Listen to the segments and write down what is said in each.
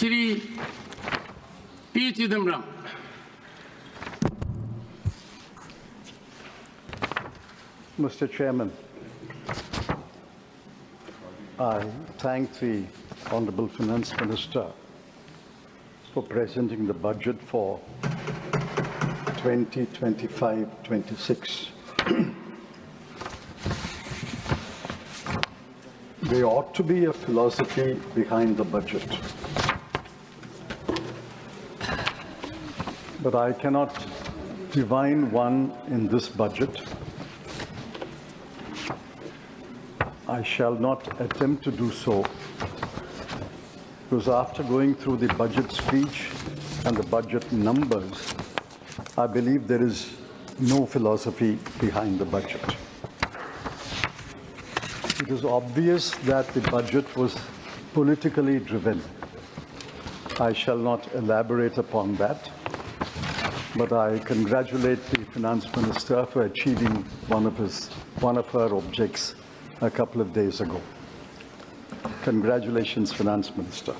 Shri P. Chidambaram. Mr. Chairman, I thank the Honorable Finance Minister for presenting the budget for 2025-26. There ought to be a philosophy behind the budget, but I cannot divine one in this budget. I shall not attempt to do so, because after going through the budget speech and the budget numbers, I believe there is no philosophy behind the budget. It is obvious that the budget was politically driven. I shall not elaborate upon that, but I congratulate the Finance Minister for achieving one of her objects a couple of days ago. Congratulations, Finance Minister.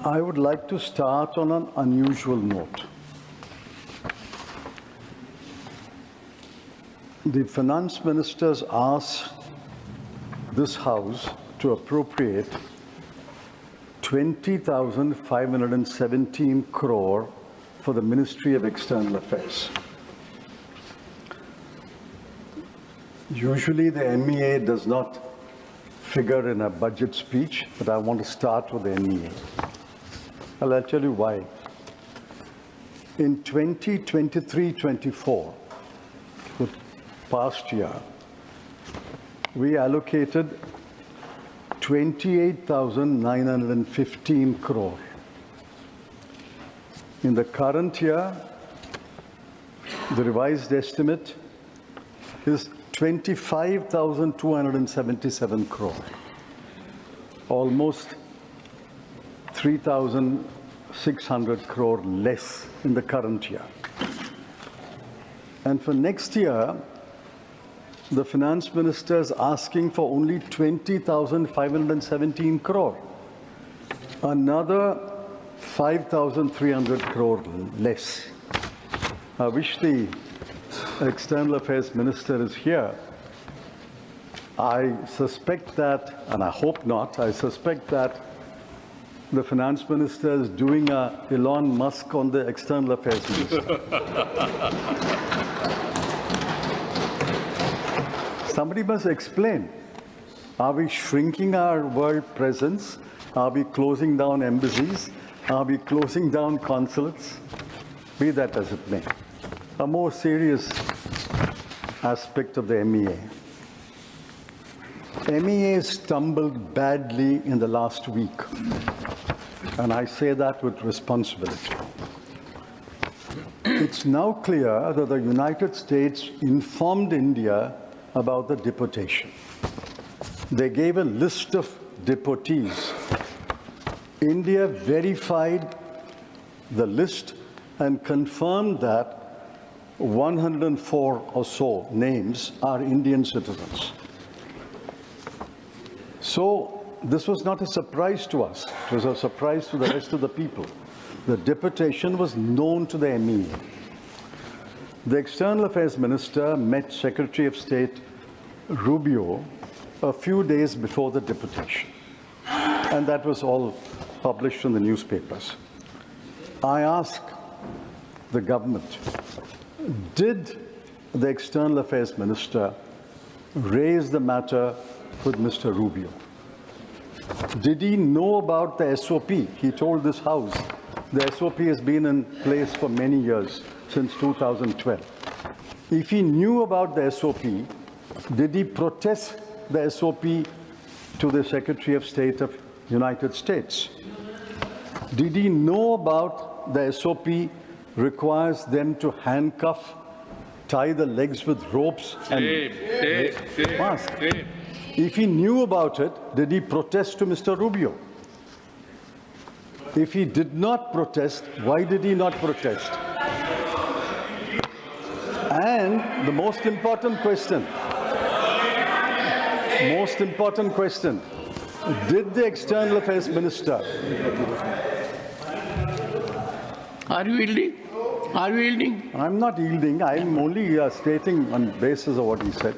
I would like to start on an unusual note. The Finance Ministers asked this House to appropriate 20,517 crore for the Ministry of External Affairs. Usually the MEA does not figure in a budget speech, but I want to start with the MEA. Well, I'll tell you why. In 2023-24, the past year, we allocated 28,915 crore. In the current year, the revised estimate is 25,277 crore, almost 3,600 crore less in the current year. And for next year, the Finance Minister is asking for only 20,517 crore, another 5,300 crore less. I wish the External Affairs Minister is here. I suspect that, and I hope not, I suspect that the Finance Minister is doing a Elon Musk on the External Affairs Minister. Somebody must explain. Are we shrinking our world presence? Are we closing down embassies? Are we closing down consulates? Be that as it may. A more serious aspect of the MEA. MEA stumbled badly in the last week, and I say that with responsibility. It's now clear that the United States informed India about the deportation. They gave a list of deportees. India verified the list and confirmed that 104 or so names are Indian citizens. So this was not a surprise to us. It was a surprise to the rest of the people. The deportation was known to the MEA. The External Affairs Minister met Secretary of State Rubio a few days before the deportation, and that was all published in the newspapers. I asked the government, did the External Affairs Minister raise the matter with Mr. Rubio? Did he know about the SOP? He told this House the SOP has been in place for many years, since 2012. If he knew about the SOP, did he protest the SOP to the Secretary of State of United States? Did he know about the SOP requires them to handcuff, tie the legs with ropes and mask? If he knew about it, did he protest to Mr. Rubio? If he did not protest, why did he not protest? And the most important question, Did the External Affairs Minister, Are you yielding? Are you yielding? I'm not yielding, I'm only stating on basis of what he said.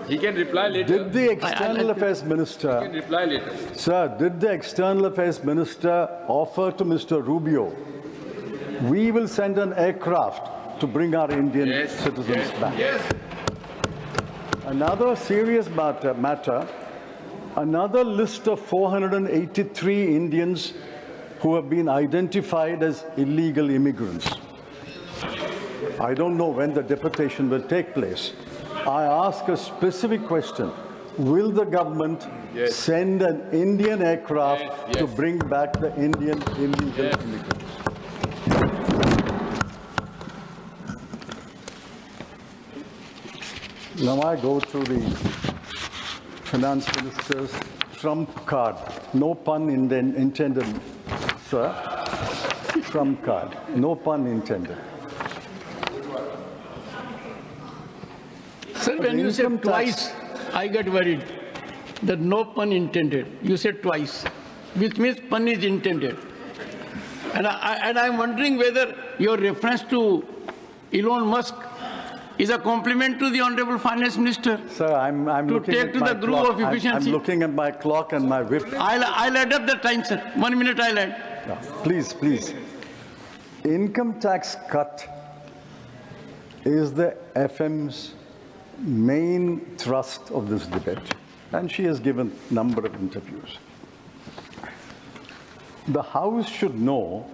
He can reply later. Did the External Affairs Minister, He can reply later. sir, did the External Affairs Minister offer to Mr. Rubio, we will send an aircraft to bring our Indian citizens back? Yes. Another serious matter, another list of 483 Indians who have been identified as illegal immigrants. I don't know when the deportation will take place. I ask a specific question. Will the government send an Indian aircraft to bring back the Indian illegal immigrants? Now I go to the Finance Minister's trump card. No pun intended, sir. Trump card. No pun intended. Sir, when you said twice, I got worried that no pun intended. You said twice, which means pun is intended. And I'm wondering whether your reference to Elon Musk is a compliment to the Honorable Finance Minister. Sir, I'm to looking take at to my the groove clock. of efficiency. I'm looking at my clock and my whip. I'll add up the time, sir. 1 minute I'll add. Yeah, please, please. Income tax cut is the FM's main thrust of this debate, and she has given a number of interviews. The House should know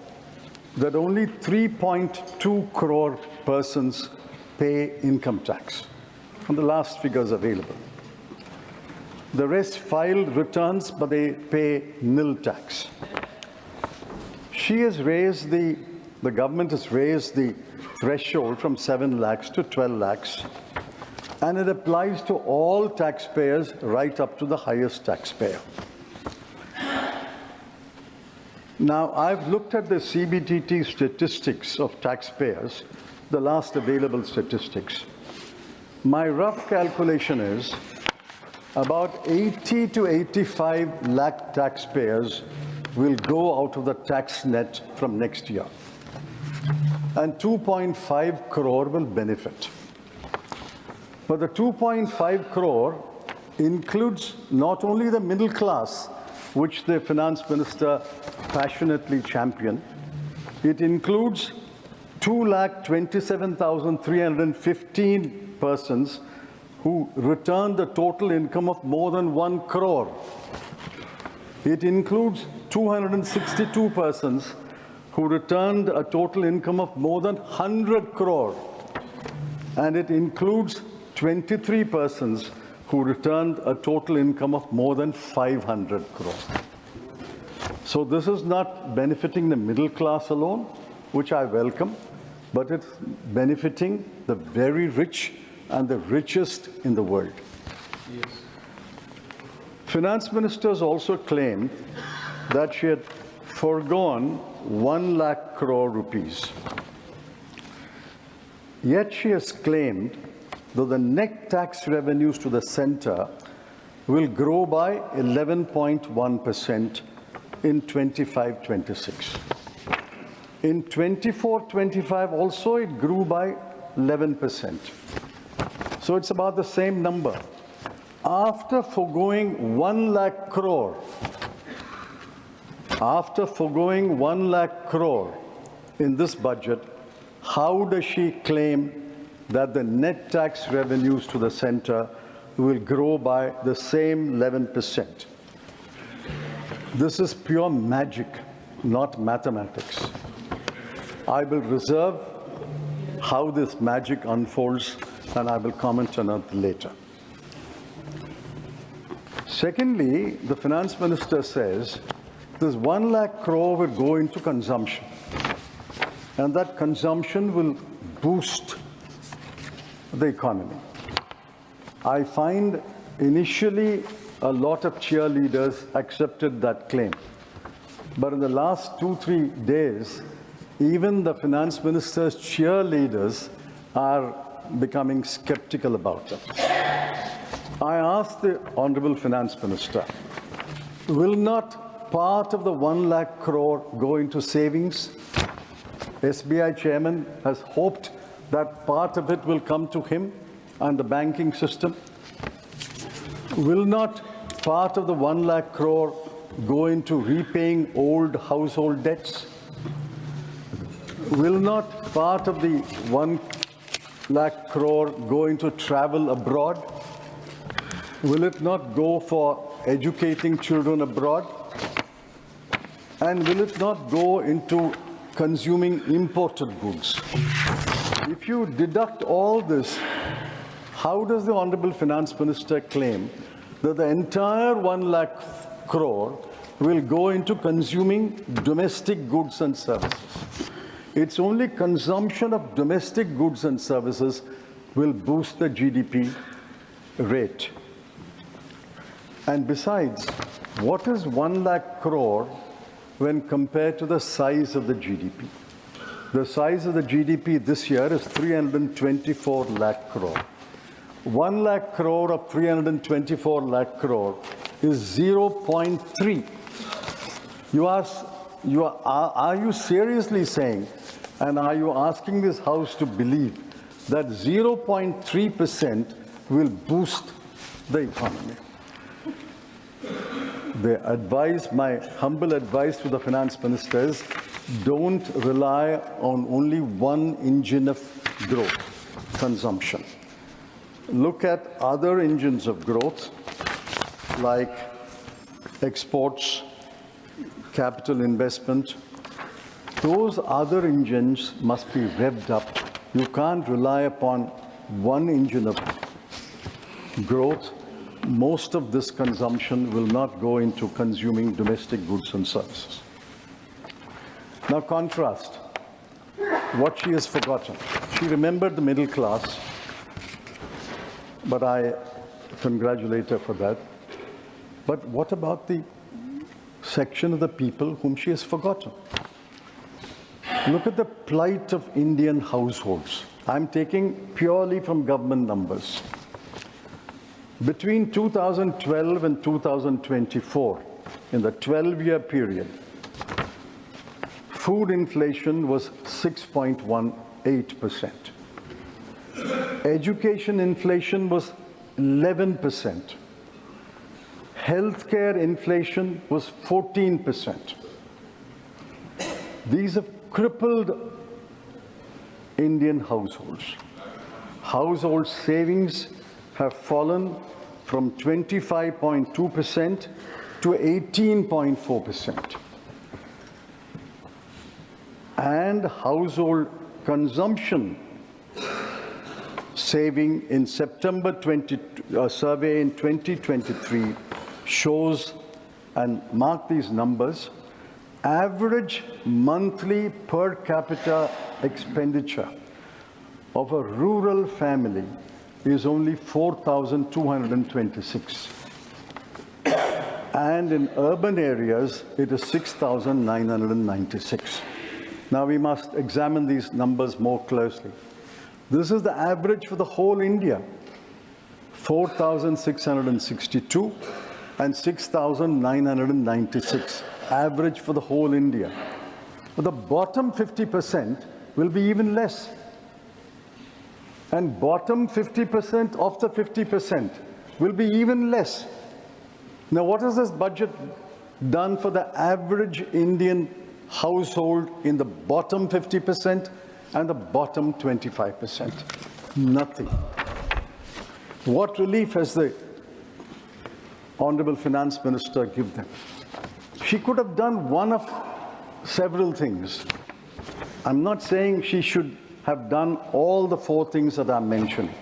that only 3.2 crore persons pay income tax, and the last figures available. The rest file returns, but they pay nil tax. She has raised the government has raised the threshold from 7 lakhs to 12 lakhs, and it applies to all taxpayers right up to the highest taxpayer. Now, I've looked at the CBTT statistics of taxpayers, the last available statistics. My rough calculation is about 80 to 85 lakh taxpayers will go out of the tax net from next year, and 2.5 crore will benefit. But the 2.5 crore includes not only the middle class, which the Finance Minister passionately championed, it includes 2,27,315 persons who returned a total income of more than 1 crore. It includes 262 persons who returned a total income of more than 100 crore. And it includes 23 persons who returned a total income of more than 500 crore. So this is not benefiting the middle class alone, which I welcome, but it's benefiting the very rich and the richest in the world. Yes. Finance ministers also claimed that she had foregone 1 lakh crore rupees. Yet she has claimed that the net tax revenues to the center will grow by 11.1% in 25-26. In 24-25 also it grew by 11%. So it's about the same number. After foregoing 1 lakh crore, in this budget, how does she claim that the net tax revenues to the center will grow by the same 11%? This is pure magic, not mathematics. I will reserve how this magic unfolds, and I will comment on it later. Secondly, the finance minister says this 1 lakh crore will go into consumption, and that consumption will boost the economy. I find initially a lot of cheerleaders accepted that claim. But in the last 2-3 days, even the finance minister's cheerleaders are becoming skeptical about it. I asked the Honorable Finance Minister, Will not part of the 1 lakh crore go into savings? SBI chairman has hoped that part of it will come to him and the banking system. Will not part of the 1 lakh crore go into repaying old household debts? Will not part of the 1 lakh crore go into travel abroad? Will it not go for educating children abroad? And will it not go into consuming imported goods? If you deduct all this, how does the Honorable Finance Minister claim that the entire 1 lakh crore will go into consuming domestic goods and services? It's only consumption of domestic goods and services will boost the GDP rate. And besides, what is 1 lakh crore when compared to the size of the GDP? The size of the GDP this year is 324 lakh crore. 1 lakh crore of 324 lakh crore is 0.3. Are you seriously saying, and are you asking this House to believe that 0.3% will boost the economy? My humble advice to the Finance Minister is, don't rely on only one engine of growth, consumption. Look at other engines of growth like exports, capital investment. Those other engines must be revved up. You can't rely upon one engine of growth. Most of this consumption will not go into consuming domestic goods and services. Now contrast what she has forgotten. She remembered the middle class, but I congratulate her for that. But what about the section of the people whom she has forgotten? Look at the plight of Indian households. I'm taking purely from government numbers. Between 2012 and 2024, in the 12-year period, food inflation was 6.18%. Education inflation was 11%. Healthcare inflation was 14%. These have crippled Indian households. Household savings have fallen from 25.2% to 18.4%. And household consumption saving in September survey in 2023 shows, and mark these numbers, average monthly per capita expenditure of a rural family is only 4,226. And in urban areas, it is 6,996. Now we must examine these numbers more closely. This is the average for the whole India, 4,662 and 6,996, average for the whole India. But the bottom 50% will be even less. And bottom 50% of the 50% will be even less. Now, what has this budget done for the average Indian household in the bottom 50% and the bottom 25%? Nothing. What relief has the Honorable Finance Minister given them? She could have done one of several things. I'm not saying she should have done all the 4 things that I'm mentioning.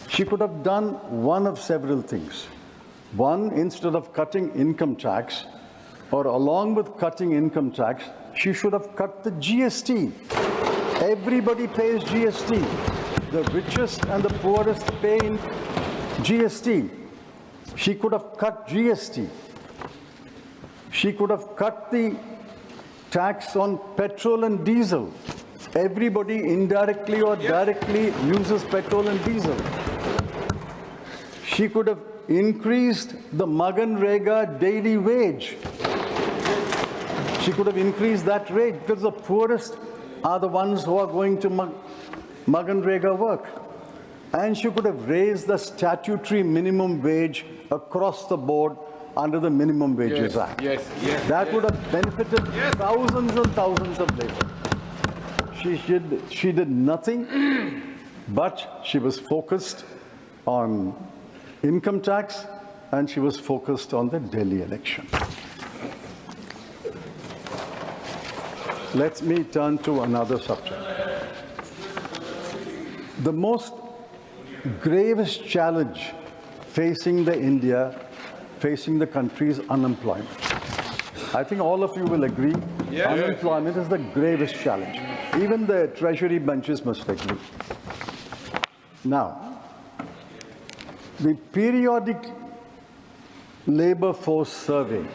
She could have done one of several things. One, instead of cutting income tax, or along with cutting income tax, she should have cut the GST. Everybody pays GST. The richest and the poorest pay in GST. She could have cut GST. She could have cut the tax on petrol and diesel. Everybody indirectly or directly uses petrol and diesel. She could have increased the Maganrega daily wage. She could have increased that rate because the poorest are the ones who are going to Maganrega work. And she could have raised the statutory minimum wage across the board under the Minimum Wages Act. That would have benefited thousands and thousands of labour. She did nothing, but she was focused on income tax and she was focused on the Delhi election. Let me turn to another subject. The most gravest challenge facing the country is unemployment. I think all of you will agree, unemployment is the gravest challenge. Even the Treasury benches must agree. Now, the periodic labor force survey,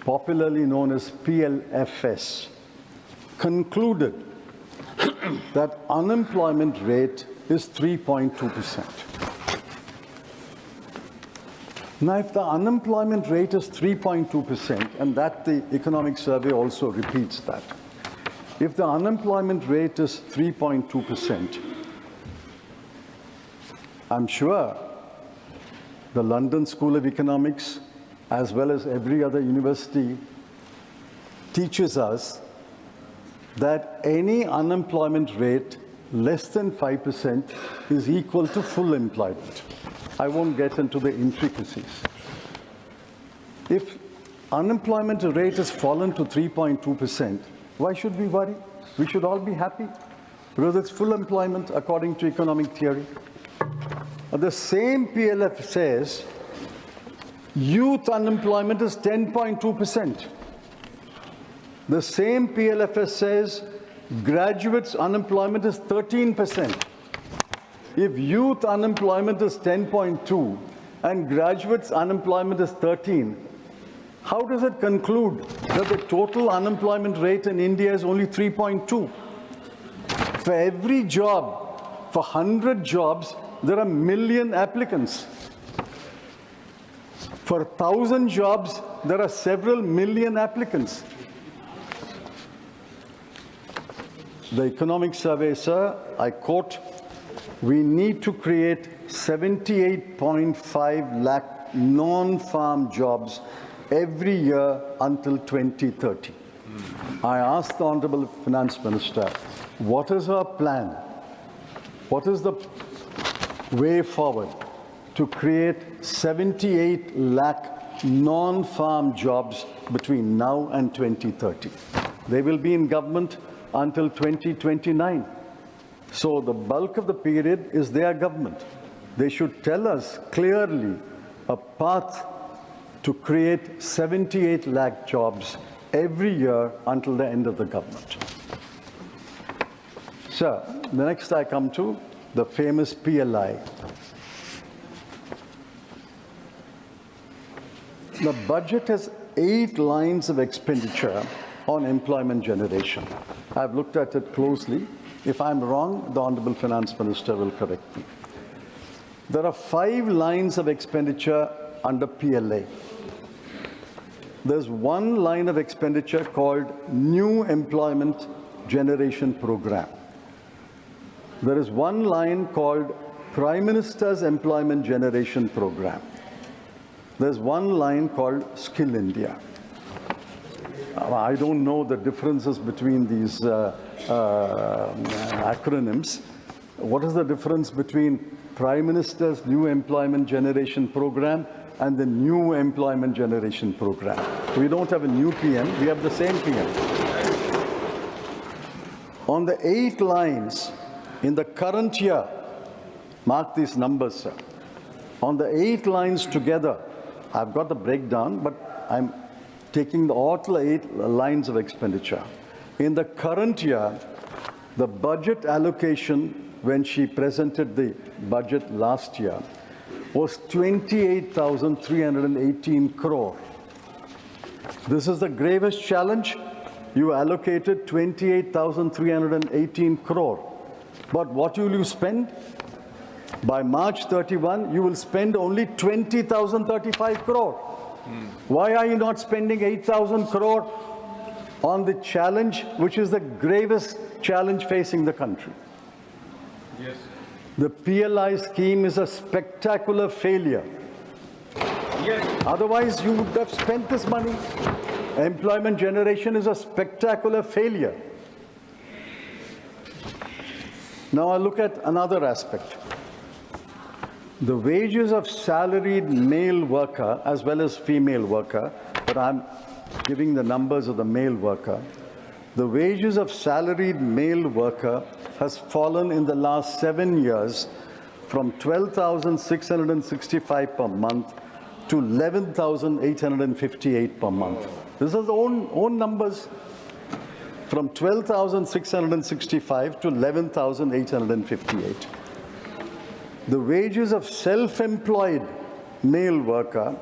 popularly known as PLFS, concluded that unemployment rate is 3.2%. Now, if the unemployment rate is 3.2%, and that the economic survey also repeats that, if the unemployment rate is 3.2%, I'm sure the London School of Economics, as well as every other university, teaches us that any unemployment rate less than 5% is equal to full employment. I won't get into the intricacies. If unemployment rate has fallen to 3.2%, why should we worry? We should all be happy because it's full employment according to economic theory. The same PLF says youth unemployment is 10.2%. The same PLFS says graduates unemployment is 13%. If youth unemployment is 10.2 and graduates unemployment is 13, how does it conclude that the total unemployment rate in India is only 3.2? For every job, for 100 jobs, there are 1 million applicants. For 1,000 jobs, there are several million applicants. The economic survey, sir, I quote, we need to create 78.5 lakh non-farm jobs every year until 2030. I asked the Honorable Finance Minister, what is her plan? What is the way forward to create 78 lakh non-farm jobs between now and 2030? They will be in government until 2029. So the bulk of the period is their government. They should tell us clearly a path to create 78 lakh jobs every year until the end of the government. Sir, the next I come to the famous PLI. The budget has 8 lines of expenditure on employment generation. I've looked at it closely. If I'm wrong, the Honorable Finance Minister will correct me. There are 5 lines of expenditure under PLA. There's 1 line of expenditure called New Employment Generation Program. There is 1 line called Prime Minister's Employment Generation Program. There's 1 line called Skill India. I don't know the differences between these acronyms. What is the difference between Prime Minister's New Employment Generation Program and the New Employment Generation Program? We don't have a new PM, we have the same PM. On the 8 lines in the current year, mark these numbers, sir. On the 8 lines together, I've got the breakdown, but I'm taking all the 8 lines of expenditure. In the current year, the budget allocation when she presented the budget last year was 28,318 crore. This is the gravest challenge. You allocated 28,318 crore. But what will you spend? By March 31, you will spend only 20,035 crore. Why are you not spending 8,000 crore on the challenge, which is the gravest challenge facing the country? Yes. The PLI scheme is a spectacular failure. Yes. Otherwise, you would have spent this money. Employment generation is a spectacular failure. Now I look at another aspect. The wages of salaried male worker as well as female worker, but I'm giving the numbers of the male worker. The wages of salaried male worker has fallen in the last 7 years from 12,665 per month to 11,858 per month. This is own numbers, from 12,665 to 11,858. The wages of self-employed male worker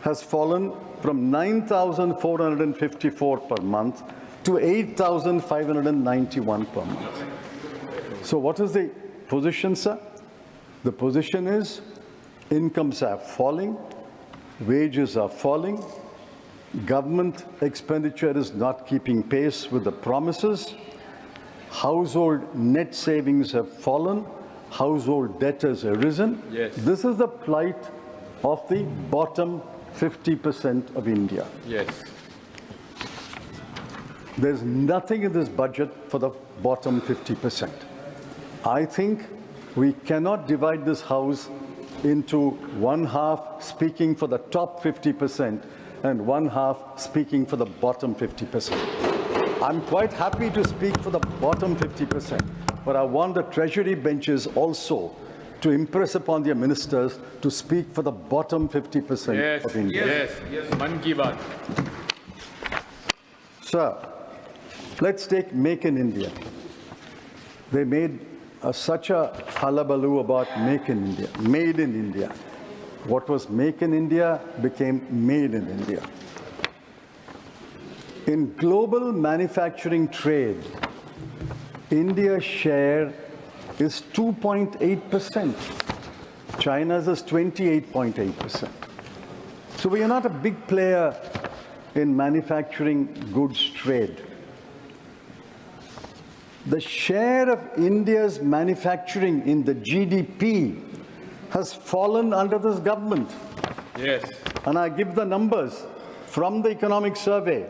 has fallen from 9,454 per month to 8,591 per month. So what is the position, sir? The position is incomes are falling, wages are falling, government expenditure is not keeping pace with the promises, household net savings have fallen, household debt has arisen. Yes. This is the plight of the bottom 50% of India. Yes. There's nothing in this budget for the bottom 50%. I think we cannot divide this house into one half speaking for the top 50% and one half speaking for the bottom 50%. I'm quite happy to speak for the bottom 50%, but I want the treasury benches also to impress upon their ministers to speak for the bottom 50% of India. Yes, yes, Man Ki Baat. Sir, let's take Make in India. They made such a hullabaloo about Make in India, Made in India. What was Make in India became Made in India. In global manufacturing trade, India's share is 2.8%. China's is 28.8%. So we are not a big player in manufacturing goods trade. The share of India's manufacturing in the GDP has fallen under this government. Yes. And I give the numbers from the economic survey.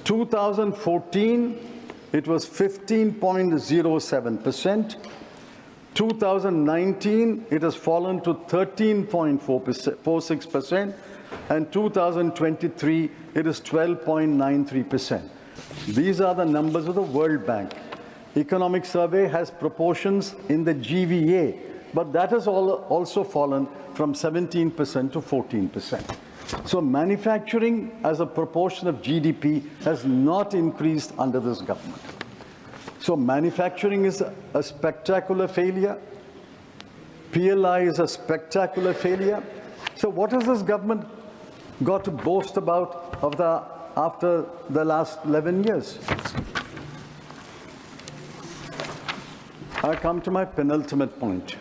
2014, it was 15.07%. 2019, it has fallen to 13.46%. And 2023, it is 12.93%. These are the numbers of the World Bank. Economic survey has proportions in the GVA, but that has also fallen from 17% to 14%. So manufacturing as a proportion of GDP has not increased under this government. So manufacturing is a spectacular failure. PLI is a spectacular failure. So what has this government got to boast about after the last 11 years? I come to my penultimate point.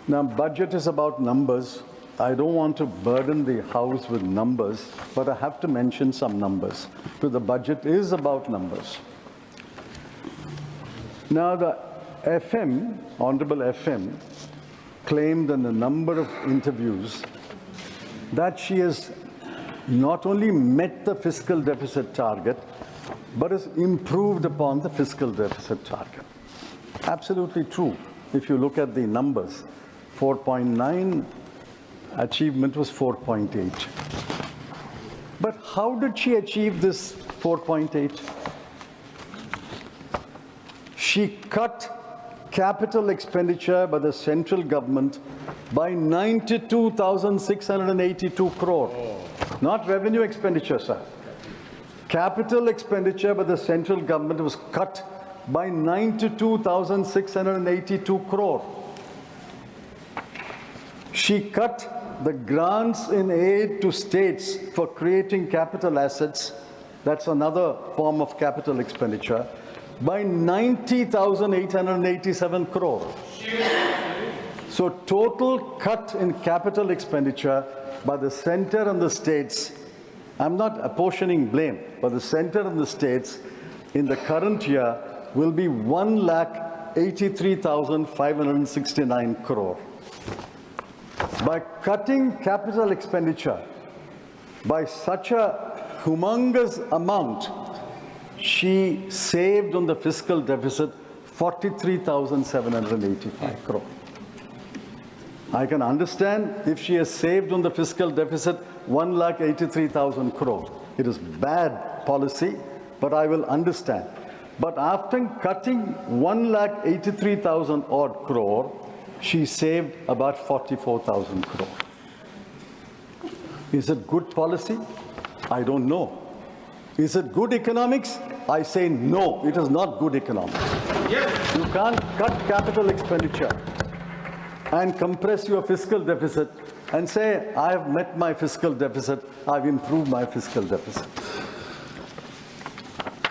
Now, budget is about numbers. I don't want to burden the House with numbers, but I have to mention some numbers, because the budget is about numbers. Now, the FM, Honorable FM, claimed in a number of interviews that she has not only met the fiscal deficit target, but has improved upon the fiscal deficit target. Absolutely true. If you look at the numbers, 4.9, achievement was 4.8. But how did she achieve this 4.8? She cut capital expenditure by the central government by 92,682 crore. Not revenue expenditure, sir. Capital expenditure by the central government was cut by 92,682 crore. She cut the grants in aid to states for creating capital assets, that's another form of capital expenditure, by 90,887 crore. So total cut in capital expenditure by the center and the states, I'm not apportioning blame, but the center and the states in the current year will be 1,83,569 crore. By cutting capital expenditure by such a humongous amount, she saved on the fiscal deficit 43,785 crore. I can understand if she has saved on the fiscal deficit 1,83,000 crore. It is bad policy, but I will understand. But after cutting 1,83,000 odd crore, she saved about 44,000 crore. Is it good policy? I don't know. Is it good economics? I say no, it is not good economics. You can't cut capital expenditure and compress your fiscal deficit and say, I have met my fiscal deficit, I've improved my fiscal deficit.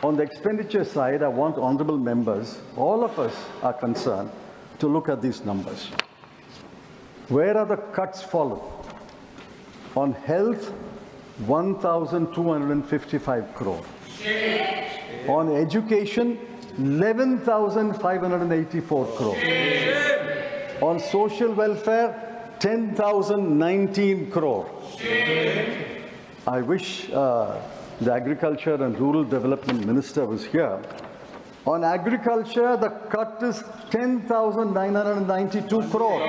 On the expenditure side, I want honorable members, all of us are concerned, to look at these numbers. Where are the cuts followed? On health, 1,255 crore. On education, 11,584 crore. On social welfare, 10,019 crore. I wish the Agriculture and Rural Development Minister was here. On agriculture, the cut is 10,992 crore.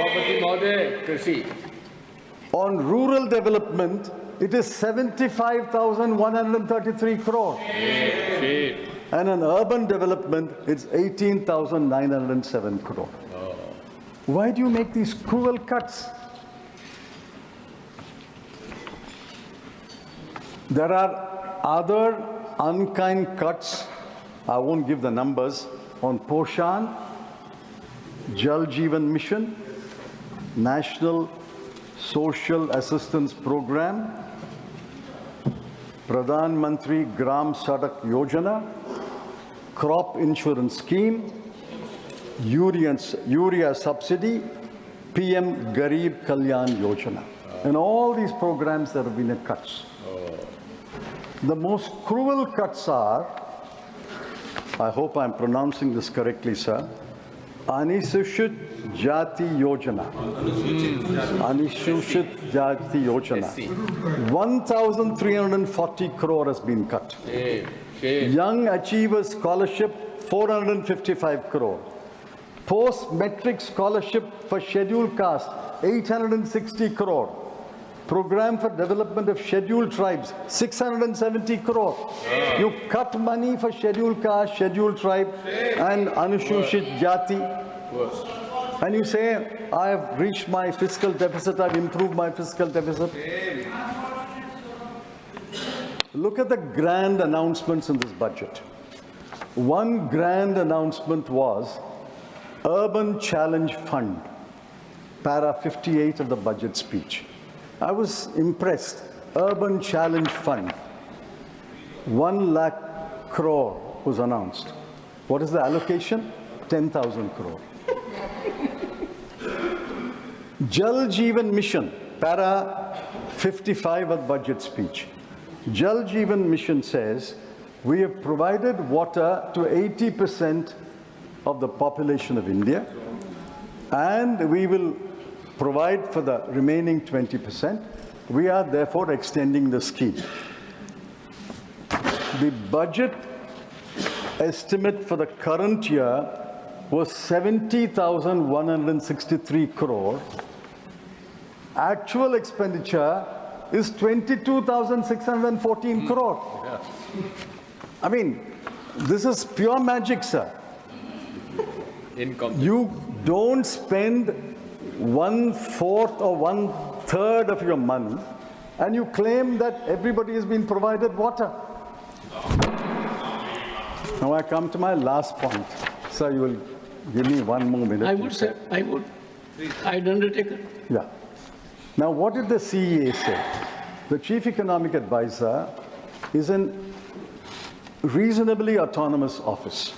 On rural development, it is 75,133 crore. And on urban development, it's 18,907 crore. Why do you make these cruel cuts? There are other unkind cuts. I won't give the numbers. On Poshan, Jal Jeevan Mission, National Social Assistance Program, Pradhan Mantri Gram Sadak Yojana, Crop Insurance Scheme, Urea Subsidy, PM Garib Kalyan Yojana. And all these programs there have been cuts. The most cruel cuts are, I hope I'm pronouncing this correctly, sir, Anusuchit Jati Yojana. Anusuchit Jati Yojana. 1,340 crore has been cut. Young Achievers Scholarship, 455 crore. Post-Metric Scholarship for Scheduled Caste, 860 crore. Program for Development of Scheduled Tribes, 670 crore. You cut money for Scheduled Caste, Scheduled Tribe, and Anusuchit Jati. And you say, I have reached my fiscal deficit, I've improved my fiscal deficit. Look at the grand announcements in this budget. One grand announcement was Urban Challenge Fund, para 58 of the budget speech. I was impressed. Urban Challenge Fund, 1 lakh crore was announced. What is the allocation? 10,000 crore. Jal Jeevan Mission, para 55 of the budget speech. Jal Jeevan Mission says, we have provided water to 80% of the population of India, and we will provide for the remaining 20%. We are therefore extending the scheme. The budget estimate for the current year was 70,163 crore. Actual expenditure is 22,614 crore. I mean, this is pure magic, sir. You don't spend 1/4 or 1/3 of your money, and you claim that everybody has been provided water. Now I come to my last point. Sir, you will give me 1 more minute. I would, sir, I would. I'd undertake it. Yeah. Now, what did the CEA say? The Chief Economic Advisor is an reasonably autonomous office.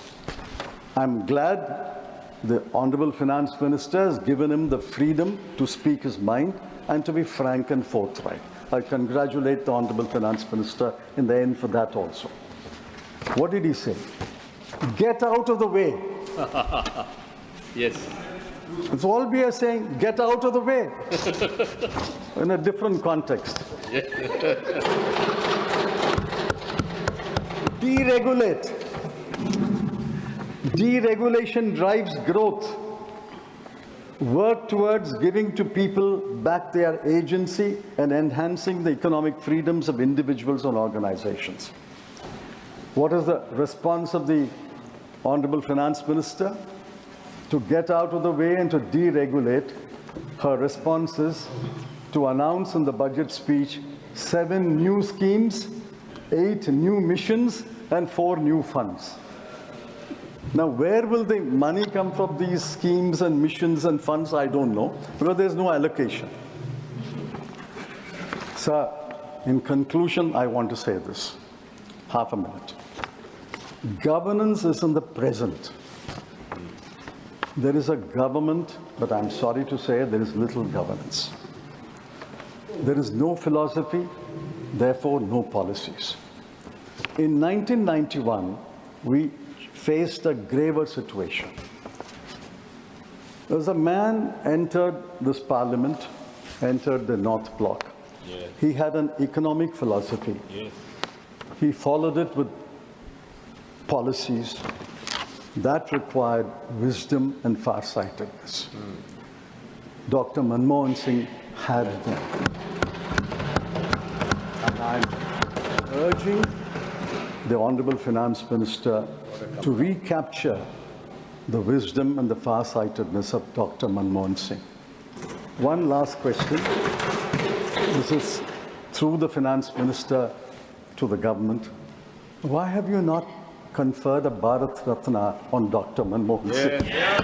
I'm glad the Honorable Finance Minister has given him the freedom to speak his mind and to be frank and forthright. I congratulate the Honorable Finance Minister in the end for that also. What did he say? Get out of the way. Yes. It's all we are saying, get out of the way. In a different context. Deregulate. Deregulation drives growth. Work towards giving to people back their agency and enhancing the economic freedoms of individuals and organizations. What is the response of the Honorable Finance Minister? To get out of the way and to deregulate, her response is to announce in the budget speech 7 new schemes, 8 new missions, and 4 new funds. Now, where will the money come from these schemes and missions and funds? I don't know, because there's no allocation. Sir, in conclusion, I want to say this. Half a minute. Governance is in the present. There is a government, but I'm sorry to say there is little governance. There is no philosophy, therefore no policies. In 1991, we faced a graver situation. There was a man entered this parliament, entered the North Bloc. Yes. He had an economic philosophy. Yes. He followed it with policies that required wisdom and farsightedness. Dr. Manmohan Singh had them. And I'm urging the Honorable Finance Minister to recapture the wisdom and the farsightedness of Dr. Manmohan Singh. One last question. This is through the Finance Minister to the government. Why have you not conferred a Bharat Ratna on Dr. Manmohan Singh? Yes.